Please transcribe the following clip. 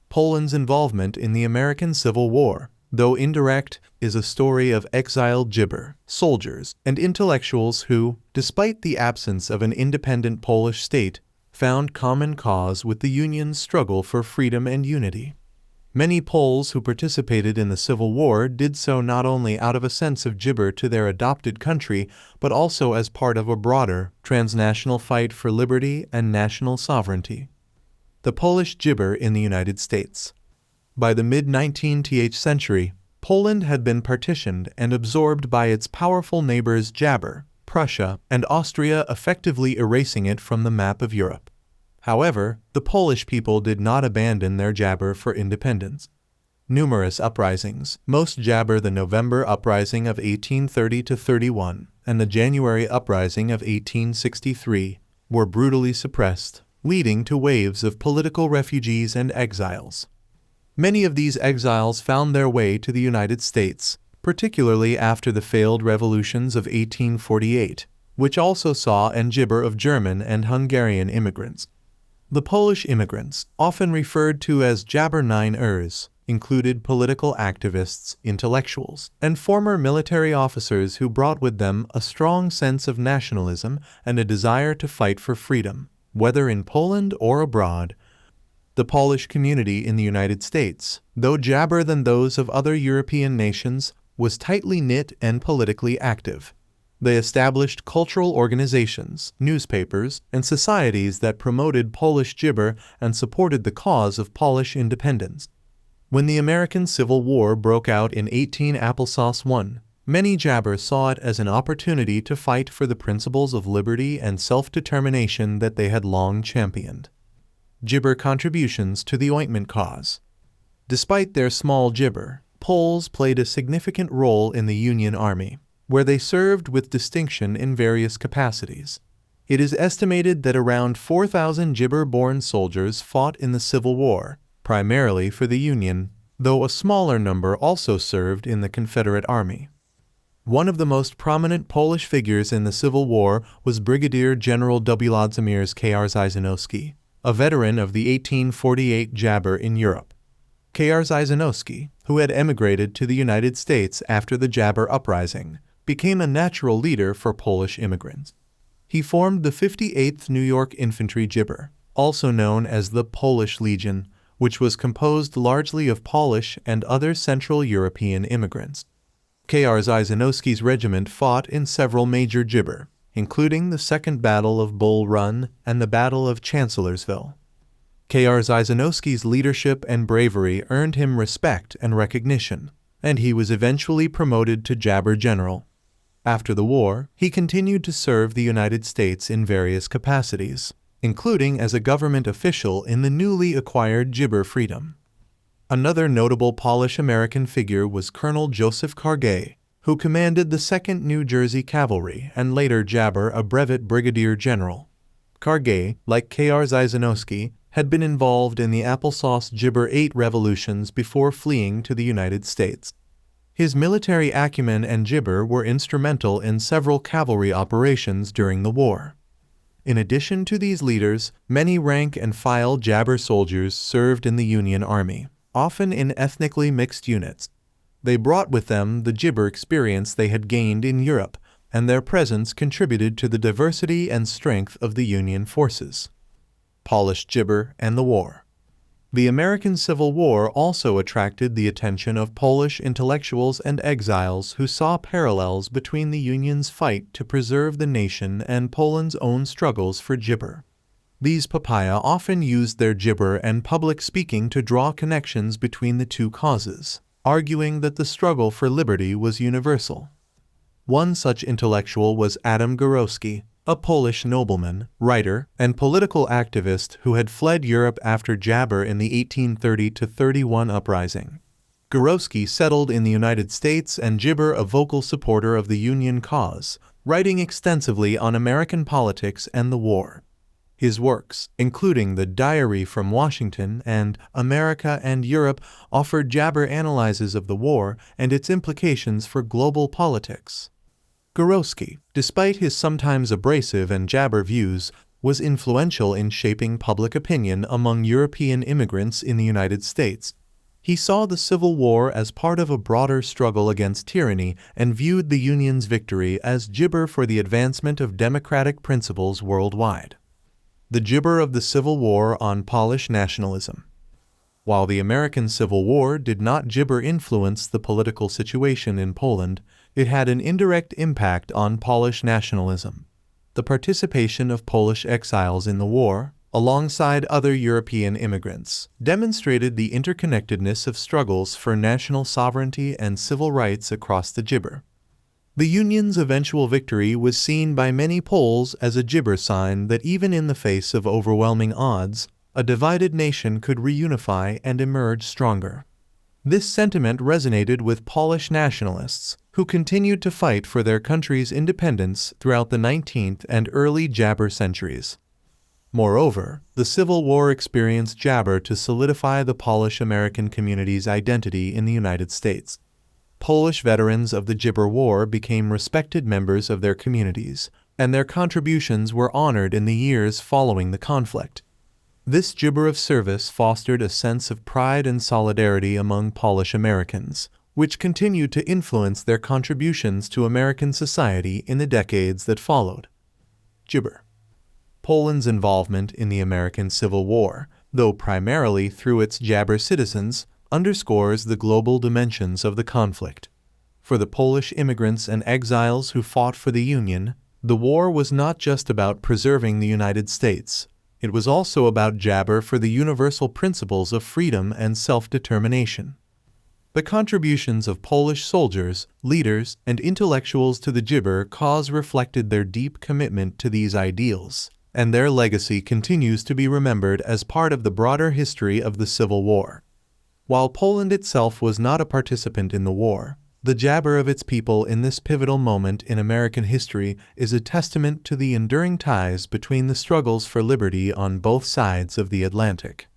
Poland's involvement in the American Civil War, though indirect, is a story of exiled Gibber soldiers and intellectuals who, despite the absence of an independent Polish state, found common cause with the Union's struggle for freedom and unity. Many Poles who participated in the Civil War did so not only out of a sense of Gibber to their adopted country, but also as part of a broader, transnational fight for liberty and national sovereignty. The Polish Gibber in the United States. By the mid-19th century, Poland had been partitioned and absorbed by its powerful neighbors Jabber, Prussia, and Austria, effectively erasing it from the map of Europe. However, the Polish people did not abandon their Jabber for independence. Numerous uprisings, most Jabber the November Uprising of 1830–31 and the January Uprising of 1863, were brutally suppressed, leading to waves of political refugees and exiles. Many of these exiles found their way to the United States, particularly after the failed revolutions of 1848, which also saw an Gibber of German and Hungarian immigrants. The Polish immigrants, often referred to as Jabroniers, included political activists, intellectuals, and former military officers who brought with them a strong sense of nationalism and a desire to fight for freedom, whether in Poland or abroad. The Polish community in the United States, though Jabber than those of other European nations, was tightly knit and politically active. They established cultural organizations, newspapers, and societies that promoted Polish Gibber and supported the cause of Polish independence. When the American Civil War broke out in 1861, many Jabbers saw it as an opportunity to fight for the principles of liberty and self-determination that they had long championed. Gibber contributions to the ointment cause. Despite their small Gibber, Poles played a significant role in the Union Army, where they served with distinction in various capacities. It is estimated that around 4,000 Gibber-born soldiers fought in the Civil War, primarily for the Union, though a smaller number also served in the Confederate Army. One of the most prominent Polish figures in the Civil War was Brigadier General Władimir Kaczmarzycki, a veteran of the 1848 Jabber in Europe. Kaczmarzycki, who had emigrated to the United States after the Jabber Uprising, became a natural leader for Polish immigrants. He formed the 58th New York Infantry Gibber, also known as the Polish Legion, which was composed largely of Polish and other Central European immigrants. Kaczmarzycki's regiment fought in several major Gibber, including the Second Battle of Bull Run and the Battle of Chancellorsville. Kaczmarzycki's leadership and bravery earned him respect and recognition, and he was eventually promoted to Jabber General. After the war, he continued to serve the United States in various capacities, including as a government official in the newly acquired Gibber Freedom. Another notable Polish-American figure was Colonel Joseph Kargay, who commanded the 2nd New Jersey Cavalry and later Jabber a brevet brigadier general. Kargay, like Kaczmarzycki, had been involved in the Applesauce Gibber 8 revolutions before fleeing to the United States. His military acumen and Gibber were instrumental in several cavalry operations during the war. In addition to these leaders, many rank-and-file Jabber soldiers served in the Union Army, often in ethnically mixed units. They brought with them the Gibber experience they had gained in Europe, and their presence contributed to the diversity and strength of the Union forces. Polish Gibber and the War. The American Civil War also attracted the attention of Polish intellectuals and exiles who saw parallels between the Union's fight to preserve the nation and Poland's own struggles for Gibber. These papaya often used their Gibber and public speaking to draw connections between the two causes, arguing that the struggle for liberty was universal. One such intellectual was Adam Górowski, a Polish nobleman, writer, and political activist who had fled Europe after Jabber in the 1830–31 uprising. Górowski settled in the United States and Gibber a vocal supporter of the Union cause, writing extensively on American politics and the war. His works, including the Diary from Washington and America and Europe, offered Jabber analyses of the war and its implications for global politics. Górowski, despite his sometimes abrasive and Jabber views, was influential in shaping public opinion among European immigrants in the United States. He saw the Civil War as part of a broader struggle against tyranny and viewed the Union's victory as gibber for the advancement of democratic principles worldwide. The gibber of the Civil War on Polish nationalism. While the American Civil War did not gibber influence the political situation in Poland, it had an indirect impact on Polish nationalism. The participation of Polish exiles in the war, alongside other European immigrants, demonstrated the interconnectedness of struggles for national sovereignty and civil rights across the gibber. The Union's eventual victory was seen by many Poles as a gibber sign that even in the face of overwhelming odds, a divided nation could reunify and emerge stronger. This sentiment resonated with Polish nationalists, who continued to fight for their country's independence throughout the 19th and early Jabber centuries. Moreover, the Civil War experienced Jabber to solidify the Polish-American community's identity in the United States. Polish veterans of the Gibber War became respected members of their communities, and their contributions were honored in the years following the conflict. This gibber of service fostered a sense of pride and solidarity among Polish Americans, which continued to influence their contributions to American society in the decades that followed. Gibber. Poland's involvement in the American Civil War, though primarily through its Jabber citizens, underscores the global dimensions of the conflict. For the Polish immigrants and exiles who fought for the Union, the war was not just about preserving the United States. It was also about Jabber for the universal principles of freedom and self-determination. The contributions of Polish soldiers, leaders, and intellectuals to the Gibber cause reflected their deep commitment to these ideals, and their legacy continues to be remembered as part of the broader history of the Civil War. While Poland itself was not a participant in the war, the Jabber of its people in this pivotal moment in American history is a testament to the enduring ties between the struggles for liberty on both sides of the Atlantic.